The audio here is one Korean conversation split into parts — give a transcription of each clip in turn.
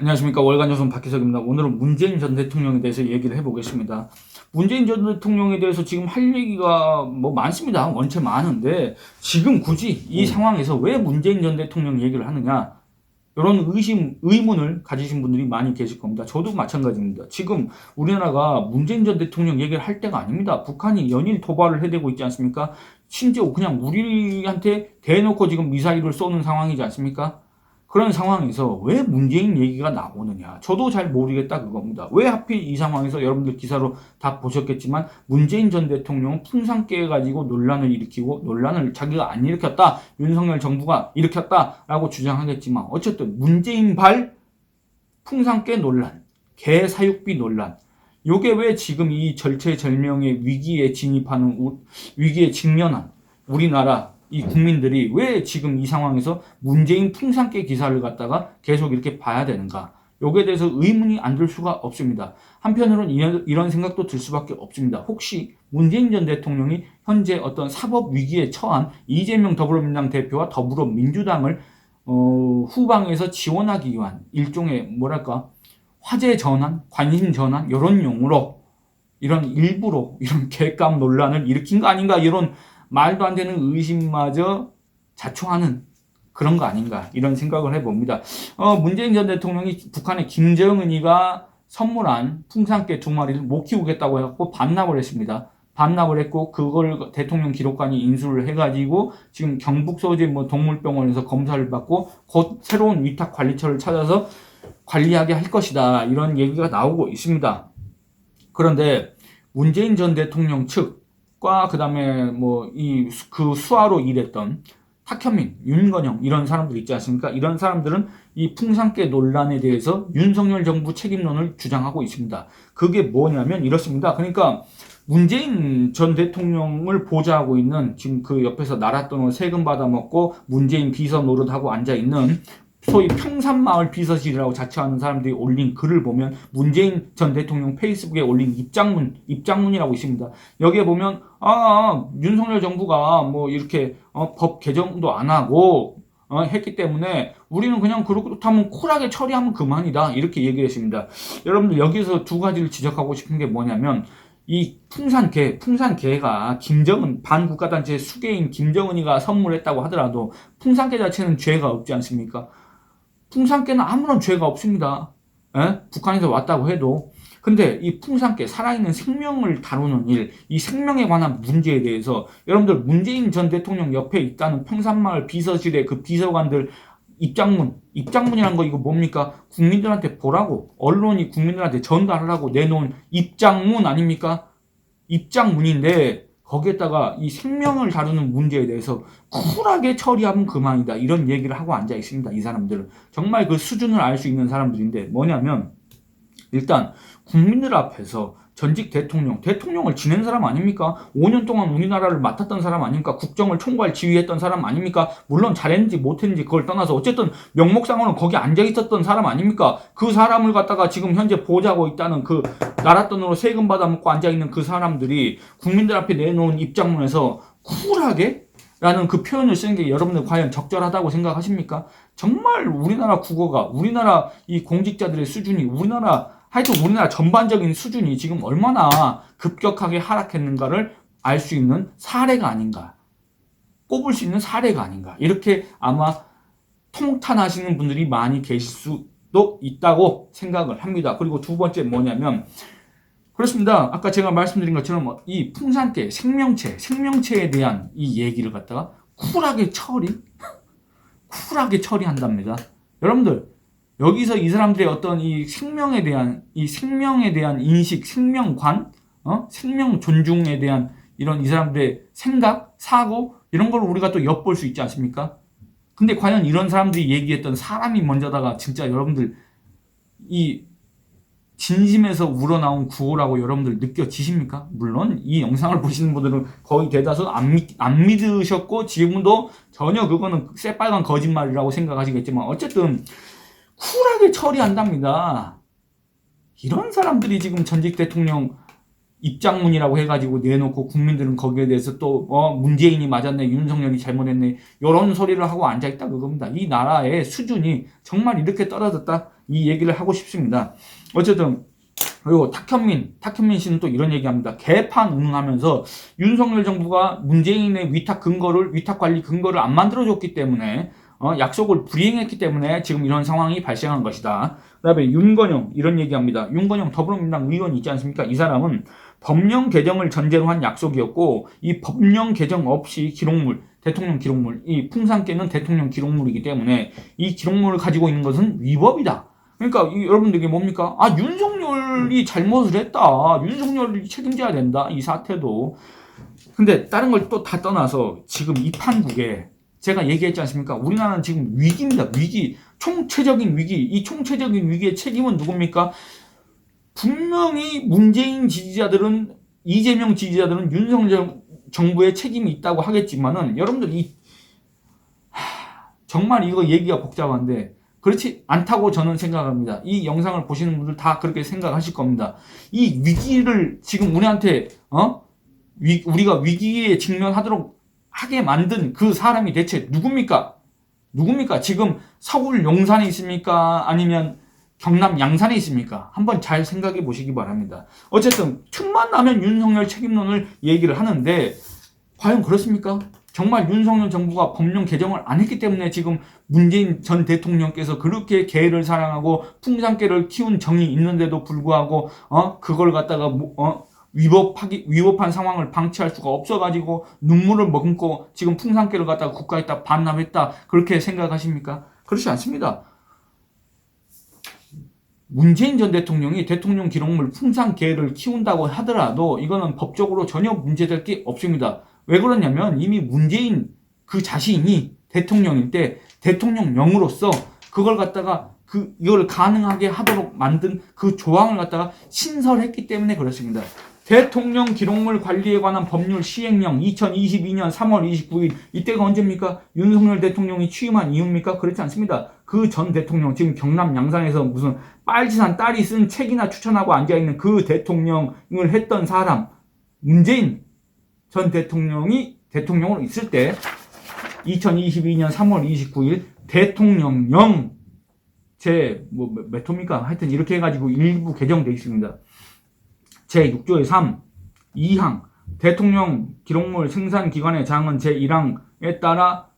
안녕하십니까. 월간조선 박희석입니다. 오늘은 문재인 전 대통령에 대해서 얘기를 해보겠습니다. 문재인 전 대통령에 대해서 지금 할 얘기가 뭐 많습니다. 원체 많은데 지금 굳이 이 상황에서 왜 문재인 전 대통령 얘기를 하느냐, 이런 의문을 가지신 분들이 많이 계실 겁니다. 저도 마찬가지입니다. 지금 우리나라가 문재인 전 대통령 얘기를 할 때가 아닙니다. 북한이 연일 도발을 해대고 있지 않습니까? 심지어 그냥 우리한테 대놓고 지금 미사일을 쏘는 상황이지 않습니까? 그런 상황에서 왜 문재인 얘기가 나오느냐? 저도 잘 모르겠다 그겁니다. 왜 하필 이 상황에서, 여러분들 기사로 다 보셨겠지만 문재인 전 대통령은 풍산 깨가지고 논란을 일으키고, 논란을 자기가 안 일으켰다, 윤석열 정부가 일으켰다라고 주장하겠지만, 어쨌든 문재인 발 풍산 깨 논란, 개 사육비 논란, 요게 왜 지금 이 절체절명의 위기에 위기에 직면한 우리나라 이 국민들이 왜 지금 이 상황에서 문재인 풍산깨 기사를 갖다가 계속 이렇게 봐야 되는가? 여기에 대해서 의문이 안 들 수가 없습니다. 한편으로는 이런 생각도 들 수밖에 없습니다. 혹시 문재인 전 대통령이 현재 어떤 사법 위기에 처한 이재명 더불어민주당 대표와 더불어민주당을 후방에서 지원하기 위한 일종의 뭐랄까 화제 전환, 관심 전환, 이런 용으로 일부러 이런 객감 논란을 일으킨 거 아닌가, 이런 말도 안 되는 의심마저 자초하는 그런 거 아닌가, 이런 생각을 해봅니다. 문재인 전 대통령이 북한의 김정은이가 선물한 풍산깨 2마리를 못 키우겠다고 해갖고 반납을 했습니다. 반납을 했고, 그걸 대통령 기록관이 인수를 해가지고 지금 경북 소재 동물병원에서 검사를 받고 곧 새로운 위탁 관리처를 찾아서 관리하게 할 것이다, 이런 얘기가 나오고 있습니다. 그런데 문재인 전 대통령 측과 그다음에 그 수하로 일했던 탁현민, 윤건영, 이런 사람들 있지 않습니까? 이런 사람들은 이 풍산깨 논란에 대해서 윤석열 정부 책임론을 주장하고 있습니다. 그게 뭐냐면 이렇습니다. 그러니까 문재인 전 대통령을 보좌하고 있는, 지금 그 옆에서 나라 돈을 세금 받아먹고 문재인 비서 노릇하고 앉아있는 소위 평산마을 비서실이라고 자처하는 사람들이 올린 글을 보면, 문재인 전 대통령 페이스북에 올린 입장문이라고 있습니다. 여기에 보면 윤석열 정부가 이렇게 법 개정도 안 하고 했기 때문에 우리는 그냥 그렇다면 쿨하게 처리하면 그만이다, 이렇게 얘기했습니다. 여러분들 여기서 두 가지를 지적하고 싶은 게 뭐냐면, 이 풍산개가 김정은 반국가단체 수개인 김정은이가 선물했다고 하더라도 풍산개 자체는 죄가 없지 않습니까? 풍산깨는 아무런 죄가 없습니다. 북한에서 왔다고 해도. 근데 이 풍산깨, 살아있는 생명을 다루는 일, 이 생명에 관한 문제에 대해서 여러분들 문재인 전 대통령 옆에 있다는 평산마을 비서실의 그 비서관들 입장문이란 거 이거 뭡니까? 국민들한테 보라고, 언론이 국민들한테 전달하라고 내놓은 입장문 아닙니까? 입장문인데 거기에다가 이 생명을 다루는 문제에 대해서 쿨하게 처리하면 그만이다, 이런 얘기를 하고 앉아 있습니다. 이 사람들은 정말 그 수준을 알 수 있는 사람들인데, 뭐냐면 일단 국민들 앞에서 전직 대통령을 지낸 사람 아닙니까? 5년 동안 우리나라를 맡았던 사람 아닙니까? 국정을 총괄 지휘했던 사람 아닙니까? 물론 잘했는지 못했는지 그걸 떠나서 어쨌든 명목상으로는 거기 앉아있었던 사람 아닙니까? 그 사람을 갖다가 지금 현재 보좌하고 있다는, 그 나라 돈으로 세금 받아먹고 앉아있는 그 사람들이 국민들 앞에 내놓은 입장문에서 쿨하게 라는 그 표현을 쓰는 게 여러분들 과연 적절하다고 생각하십니까? 정말 우리나라 국어가, 우리나라 이 공직자들의 수준이, 하여튼 우리나라 전반적인 수준이 지금 얼마나 급격하게 하락했는가를 알 수 있는 사례가 아닌가, 꼽을 수 있는 사례가 아닌가, 이렇게 아마 통탄하시는 분들이 많이 계실 수도 있다고 생각을 합니다. 그리고 두 번째 뭐냐면, 그렇습니다. 아까 제가 말씀드린 것처럼 이 풍산깨, 생명체에 대한 이 얘기를 갖다가 쿨하게 처리한답니다. 여러분들, 여기서 이 사람들의 어떤 이 생명에 대한 인식, 생명관, 생명 존중에 대한 이런 이 사람들의 생각, 사고, 이런 걸 우리가 또 엿볼 수 있지 않습니까? 근데 과연 이런 사람들이 얘기했던 사람이 먼저다가 진짜 여러분들 이 진심에서 우러나온 구호라고 여러분들 느껴지십니까? 물론 이 영상을 보시는 분들은 거의 대다수 안 믿으셨고 지금도 전혀 그거는 새빨간 거짓말이라고 생각하시겠지만, 어쨌든 쿨하게 처리한답니다. 이런 사람들이 지금 전직 대통령 입장문이라고 해가지고 내놓고 국민들은 거기에 대해서 또 문재인이 맞았네, 윤석열이 잘못했네, 이런 소리를 하고 앉아있다 그겁니다. 이 나라의 수준이 정말 이렇게 떨어졌다, 이 얘기를 하고 싶습니다. 어쨌든 그리고 탁현민 씨는 또 이런 얘기합니다. 개판 운운하면서 윤석열 정부가 문재인의 위탁 관리 근거를 안 만들어줬기 때문에 약속을 불이행했기 때문에 지금 이런 상황이 발생한 것이다. 그다음에 윤건영 이런 얘기합니다. 윤건영 더불어민주당 의원 있지 않습니까? 이 사람은 법령 개정을 전제로 한 약속이었고 이 법령 개정 없이 기록물, 대통령 기록물, 이 풍산깨는 대통령 기록물이기 때문에 이 기록물을 가지고 있는 것은 위법이다. 그러니까 여러분들 이게 뭡니까? 아, 윤석열이 잘못을 했다. 윤석열이 책임져야 된다. 이 사태도. 근데 다른 걸 또 다 떠나서 지금 이 판국에 제가 얘기했지 않습니까? 우리나라는 지금 위기입니다. 위기. 총체적인 위기. 이 총체적인 위기의 책임은 누굽니까? 분명히 문재인 지지자들은, 이재명 지지자들은 윤석열 정부의 책임이 있다고 하겠지만은 여러분들 정말 이거 얘기가 복잡한데 그렇지 않다고 저는 생각합니다. 이 영상을 보시는 분들 다 그렇게 생각하실 겁니다. 이 위기를 지금 우리한테 우리가 위기에 직면하도록 하게 만든 그 사람이 대체 누굽니까? 지금 서울 용산에 있습니까? 아니면 경남 양산에 있습니까? 한번 잘 생각해 보시기 바랍니다. 어쨌든 틈만 나면 윤석열 책임론을 얘기를 하는데 과연 그렇습니까? 정말 윤석열 정부가 법령 개정을 안 했기 때문에 지금 문재인 전 대통령께서 그렇게 개를 사랑하고 풍산개를 키운 정이 있는데도 불구하고 그걸 갖다가 위법한 상황을 방치할 수가 없어가지고 눈물을 머금고 지금 풍산개를 갖다가 국가에다 반납했다, 그렇게 생각하십니까? 그렇지 않습니다. 문재인 전 대통령이 대통령 기록물 풍산개를 키운다고 하더라도 이거는 법적으로 전혀 문제될 게 없습니다. 왜 그러냐면 이미 문재인 그 자신이 대통령일 때 대통령령으로서 그걸 갖다가 이걸 가능하게 하도록 만든 그 조항을 갖다가 신설했기 때문에 그렇습니다. 대통령 기록물 관리에 관한 법률 시행령 2022년 3월 29일 이때가 언제입니까? 윤석열 대통령이 취임한 이유입니까? 그렇지 않습니다. 그 전 대통령, 지금 경남 양산에서 무슨 빨치산 딸이 쓴 책이나 추천하고 앉아있는 그 대통령을 했던 사람, 문재인 전 대통령이 대통령으로 있을 때 2022년 3월 29일 대통령령 몇 호입니까? 하여튼 이렇게 해가지고 일부 개정되어 있습니다. 제6조의 3, 2항 대통령 기록물 생산기관의 장은 제1항에 따라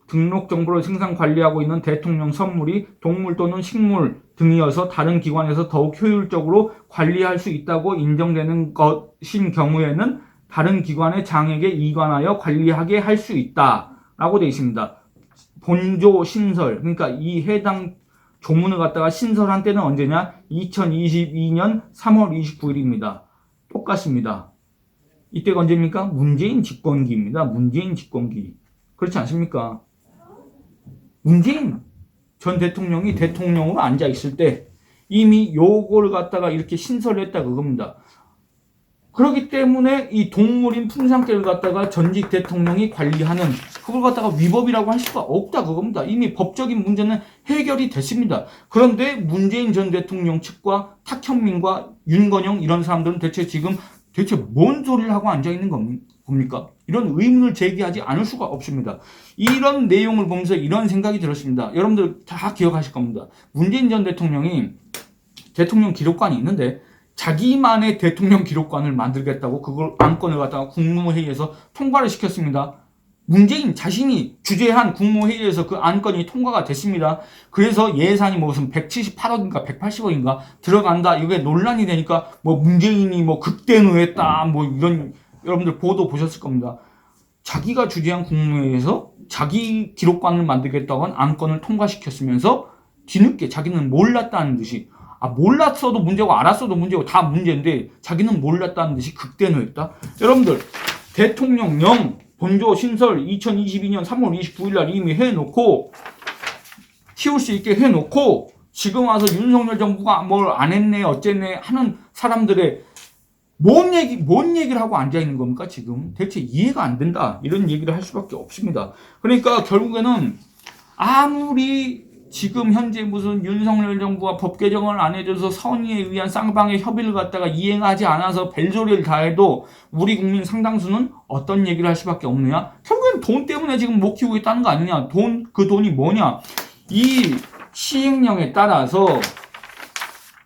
등록 정보를 생산 관리하고 있는 대통령 선물이 동물 또는 식물 등이어서 다른 기관에서 더욱 효율적으로 관리할 수 있다고 인정되는 것인 경우에는 다른 기관의 장에게 이관하여 관리하게 할 수 있다라고 되어 있습니다. 본조 신설, 그러니까 이 해당 조문을 갖다가 신설한 때는 언제냐? 2022년 3월 29일입니다. 똑같습니다. 이때가 언제입니까? 문재인 집권기입니다. 문재인 집권기. 그렇지 않습니까? 문재인 전 대통령이 대통령으로 앉아 있을 때 이미 요걸 갖다가 이렇게 신설을 했다 그겁니다. 그렇기 때문에 이 동물인 풍산개를 갖다가 전직 대통령이 관리하는 그걸 갖다가 위법이라고 할 수가 없다 그겁니다. 이미 법적인 문제는 해결이 됐습니다. 그런데 문재인 전 대통령 측과 탁현민과 윤건영 이런 사람들은 대체 뭔 소리를 하고 앉아있는 겁니까? 이런 의문을 제기하지 않을 수가 없습니다. 이런 내용을 보면서 이런 생각이 들었습니다. 여러분들 다 기억하실 겁니다. 문재인 전 대통령이 대통령 기록관이 있는데 자기만의 대통령 기록관을 만들겠다고 그걸 안건을 갖다가 국무회의에서 통과를 시켰습니다. 문재인 자신이 주재한 국무회의에서 그 안건이 통과가 됐습니다. 그래서 예산이 무슨 178억인가 180억인가 들어간다. 이게 논란이 되니까 문재인이 극대노했다. 이런 여러분들 보도 보셨을 겁니다. 자기가 주재한 국무회의에서 자기 기록관을 만들겠다고 한 안건을 통과시켰으면서 뒤늦게 자기는 몰랐다는 듯이 몰랐어도 문제고 알았어도 문제고 다 문제인데 자기는 몰랐다는 듯이 극대노했다. 여러분들 대통령령 본조 신설 2022년 3월 29일 날 이미 해놓고 키울 수 있게 해놓고 지금 와서 윤석열 정부가 뭘 안 했네 어쨌네 하는 사람들의 뭔 얘기를 하고 앉아있는 겁니까 지금? 대체 이해가 안 된다. 이런 얘기를 할 수밖에 없습니다. 그러니까 결국에는 아무리 지금 현재 무슨 윤석열 정부가 법 개정을 안 해줘서 선의에 의한 쌍방의 협의를 갖다가 이행하지 않아서 벨소리를 다 해도 우리 국민 상당수는 어떤 얘기를 할 수밖에 없느냐? 결국엔 돈 때문에 지금 못 키우고 있다는 거 아니냐? 그 돈이 뭐냐? 이 시행령에 따라서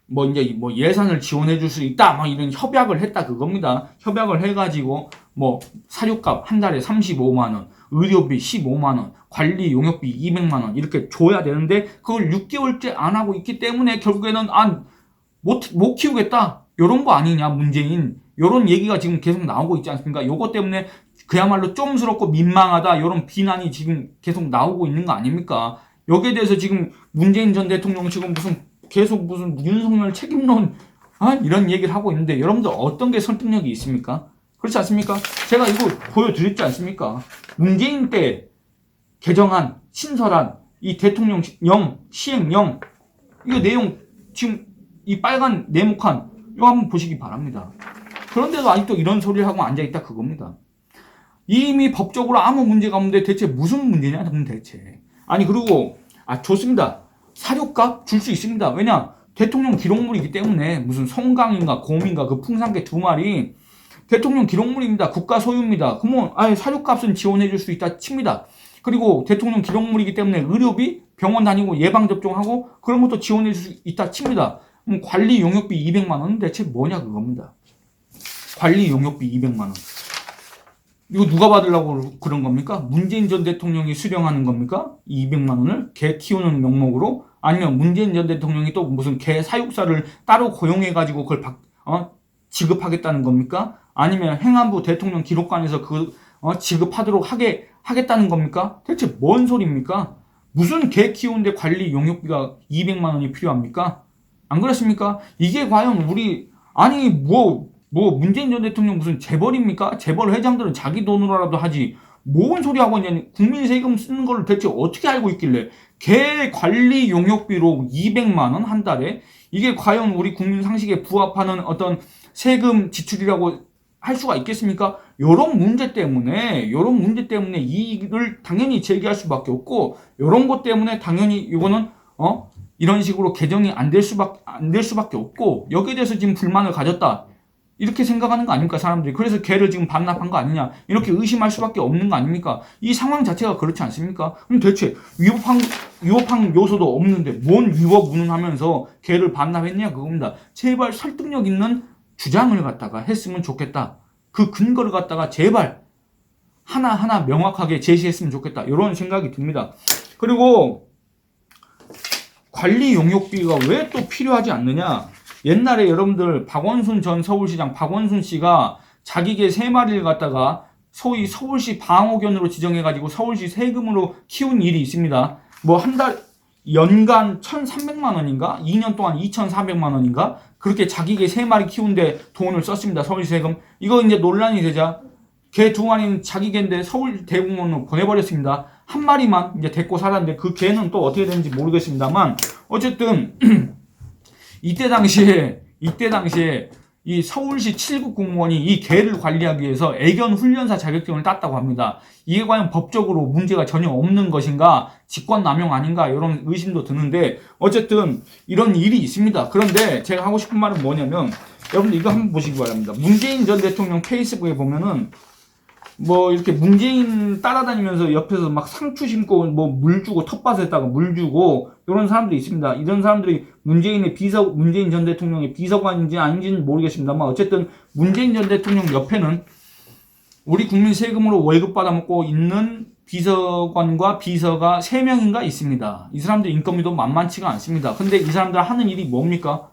뭐 이제 뭐 예산을 지원해 줄 수 있다 막 이런 협약을 했다 그겁니다. 협약을 해가지고 뭐 사료값 한 달에 35만 원, 의료비 15만 원, 관리 용역비 200만 원 이렇게 줘야 되는데 그걸 6개월째 안 하고 있기 때문에 결국에는 못 키우겠다 요런 거 아니냐 문재인 요런 얘기가 지금 계속 나오고 있지 않습니까? 요거 때문에 그야말로 좀스럽고 민망하다 요런 비난이 지금 계속 나오고 있는 거 아닙니까? 여기에 대해서 지금 문재인 전 대통령 지금 계속 무슨 윤석열 책임론 이런 얘기를 하고 있는데 여러분들 어떤 게 설득력이 있습니까? 그렇지 않습니까? 제가 이거 보여드렸지 않습니까? 문재인 때 개정한 신설한 이 대통령령 시행령 이거 내용 지금 이 빨간 네모칸 이거 한번 보시기 바랍니다. 그런데도 아직도 이런 소리를 하고 앉아있다 그겁니다. 이미 법적으로 아무 문제가 없는데 대체 무슨 문제냐 대체. 아니 그리고 좋습니다. 사료값 줄 수 있습니다. 왜냐 대통령 기록물이기 때문에 무슨 송강인가 곰인가 그 풍산개 2마리 대통령 기록물입니다. 국가 소유입니다. 그러면 사료값은 지원해 줄 수 있다 칩니다. 그리고 대통령 기록물이기 때문에 의료비 병원 다니고 예방접종하고 그런 것도 지원해 줄 수 있다 칩니다. 그럼 관리 용역비 200만 원은 대체 뭐냐 그겁니다. 관리 용역비 200만 원. 이거 누가 받으려고 그런 겁니까? 문재인 전 대통령이 수령하는 겁니까? 200만 원을 개 키우는 명목으로? 아니면 문재인 전 대통령이 또 무슨 개 사육사를 따로 고용해가지고 그걸 지급하겠다는 겁니까? 아니면 행안부 대통령 기록관에서 지급하도록 하겠다는 겁니까? 대체 뭔 소리입니까? 무슨 개 키우는데 관리 용역비가 200만 원이 필요합니까? 안 그렇습니까? 이게 과연 문재인 전 대통령 무슨 재벌입니까? 재벌 회장들은 자기 돈으로라도 하지. 뭔 소리 하고 있냐. 국민 세금 쓰는 걸 대체 어떻게 알고 있길래. 개 관리 용역비로 200만 원 한 달에? 이게 과연 우리 국민 상식에 부합하는 어떤 세금 지출이라고 할 수가 있겠습니까? 요런 문제 때문에 이의를 당연히 제기할 수밖에 없고, 요런 것 때문에 당연히 이거는, 이런 식으로 개정이 안 될 수밖에 없고, 여기에 대해서 지금 불만을 가졌다. 이렇게 생각하는 거 아닙니까, 사람들이? 그래서 걔를 지금 반납한 거 아니냐? 이렇게 의심할 수밖에 없는 거 아닙니까? 이 상황 자체가 그렇지 않습니까? 그럼 대체 위법한 요소도 없는데 뭔 위법 운운하면서 걔를 반납했냐 그겁니다. 제발 설득력 있는 주장을 갖다가 했으면 좋겠다. 그 근거를 갖다가 제발 하나하나 명확하게 제시했으면 좋겠다. 이런 생각이 듭니다. 그리고 관리 용역비가 왜 또 필요하지 않느냐? 옛날에 여러분들 박원순 전 서울시장 박원순 씨가 자기 개 3마리를 갖다가 소위 서울시 방호견으로 지정해가지고 서울시 세금으로 키운 일이 있습니다. 뭐 한 달 연간 1,300만 원인가? 2년 동안 2,400만 원인가? 그렇게 자기 개 3마리 키우는데 돈을 썼습니다. 서울시 세금. 이거 이제 논란이 되자 개 2마리는 자기 개인데 서울 대공원으로 보내버렸습니다. 한 마리만 이제 데리고 살았는데 그 개는 또 어떻게 되는지 모르겠습니다만 어쨌든 이때 당시에 이 서울시 7급 공무원이 이 개를 관리하기 위해서 애견 훈련사 자격증을 땄다고 합니다. 이게 과연 법적으로 문제가 전혀 없는 것인가, 직권남용 아닌가 이런 의심도 드는데 어쨌든 이런 일이 있습니다. 그런데 제가 하고 싶은 말은 뭐냐면 여러분들 이거 한번 보시기 바랍니다. 문재인 전 대통령 페이스북에 보면은 뭐 이렇게 문재인 따라다니면서 옆에서 막 상추 심고 뭐 물 주고 텃밭에다가 물 주고 이런 사람들이 있습니다. 이런 사람들이 문재인 전 대통령의 비서관인지 아닌지는 모르겠습니다만 어쨌든 문재인 전 대통령 옆에는 우리 국민 세금으로 월급 받아먹고 있는 비서관과 비서가 3명인가 있습니다. 이 사람들 인건비도 만만치가 않습니다. 근데 이 사람들 하는 일이 뭡니까?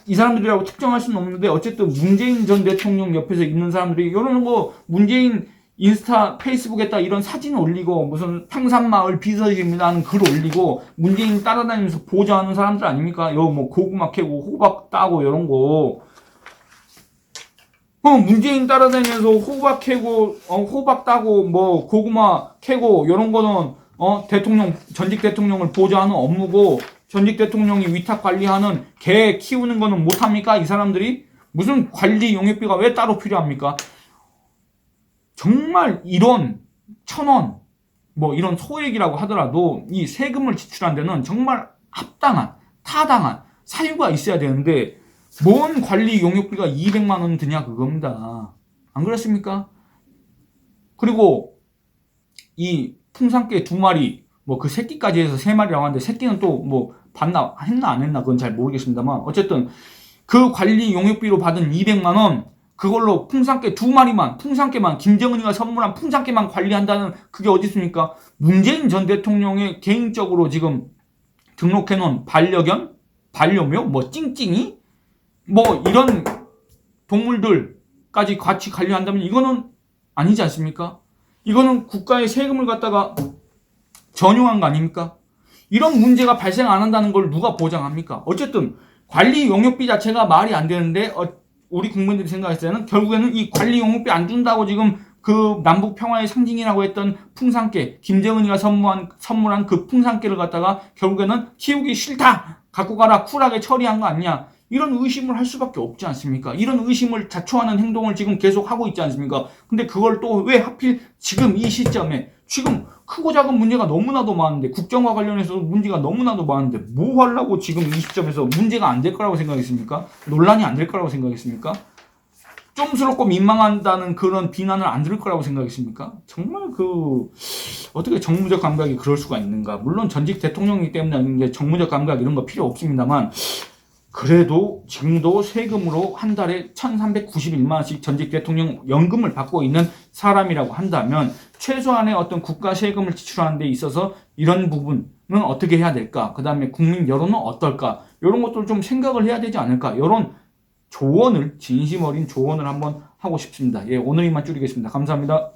이 사람들이라고 특정할 수는 없는데 어쨌든 문재인 전 대통령 옆에서 있는 사람들이 이런 거 문재인 인스타 페이스북에다 이런 사진 올리고 무슨 평산마을 비서실입니다 하는 글 올리고 문재인 따라다니면서 보좌하는 사람들 아닙니까? 요 뭐 고구마 캐고 호박 따고 이런 거 문재인 따라다니면서 호박 캐고 호박 따고 뭐 고구마 캐고 이런 거는 전직 대통령을 보좌하는 업무고 전직 대통령이 위탁 관리하는 개 키우는 거는 못합니까? 이 사람들이? 무슨 관리 용역비가 왜 따로 필요합니까? 정말 1원, 1,000원, 뭐 이런 소액이라고 하더라도 이 세금을 지출한 데는 정말 합당한, 타당한 사유가 있어야 되는데 뭔 관리 용역비가 200만 원 드냐 그겁니다. 안 그렇습니까? 그리고 이 풍산개 2마리, 뭐 그 새끼까지 해서 3마리라고 하는데 새끼는 또 뭐 봤나 했나 안 했나 그건 잘 모르겠습니다만 어쨌든 그 관리 용역비로 받은 200만 원 그걸로 풍산개 2마리만, 풍산개만, 김정은이가 선물한 풍산개만 관리한다는 그게 어디 있습니까? 문재인 전 대통령의 개인적으로 지금 등록해놓은 반려견, 반려묘, 뭐 찡찡이, 뭐 이런 동물들까지 같이 관리한다면 이거는 아니지 않습니까? 이거는 국가의 세금을 갖다가 전용한 거 아닙니까? 이런 문제가 발생 안 한다는 걸 누가 보장합니까? 어쨌든 관리 용역비 자체가 말이 안 되는데 우리 국민들이 생각했을 때는 결국에는 이 관리 용역비 안 준다고 지금 그 남북 평화의 상징이라고 했던 풍산개, 김정은이가 선물한 그 풍산개를 갖다가 결국에는 키우기 싫다, 갖고 가라, 쿨하게 처리한 거 아니냐, 이런 의심을 할 수밖에 없지 않습니까? 이런 의심을 자초하는 행동을 지금 계속 하고 있지 않습니까? 근데 그걸 또 왜 하필 지금 이 시점에, 지금 크고 작은 문제가 너무나도 많은데, 국정과 관련해서 문제가 너무나도 많은데 뭐 하려고 지금 이 시점에서 문제가 안 될 거라고 생각했습니까? 논란이 안 될 거라고 생각했습니까? 쫌스럽고 민망한다는 그런 비난을 안 들을 거라고 생각했습니까? 정말 어떻게 정무적 감각이 그럴 수가 있는가? 물론 전직 대통령이기 때문에 이제 정무적 감각 이런 거 필요 없습니다만, 그래도 지금도 세금으로 한 달에 1,391만 원씩 전직 대통령 연금을 받고 있는 사람이라고 한다면 최소한의 어떤 국가 세금을 지출하는 데 있어서 이런 부분은 어떻게 해야 될까? 그 다음에 국민 여론은 어떨까? 이런 것들 좀 생각을 해야 되지 않을까? 이런 조언을, 진심 어린 조언을 한번 하고 싶습니다. 예, 오늘 이만 줄이겠습니다. 감사합니다.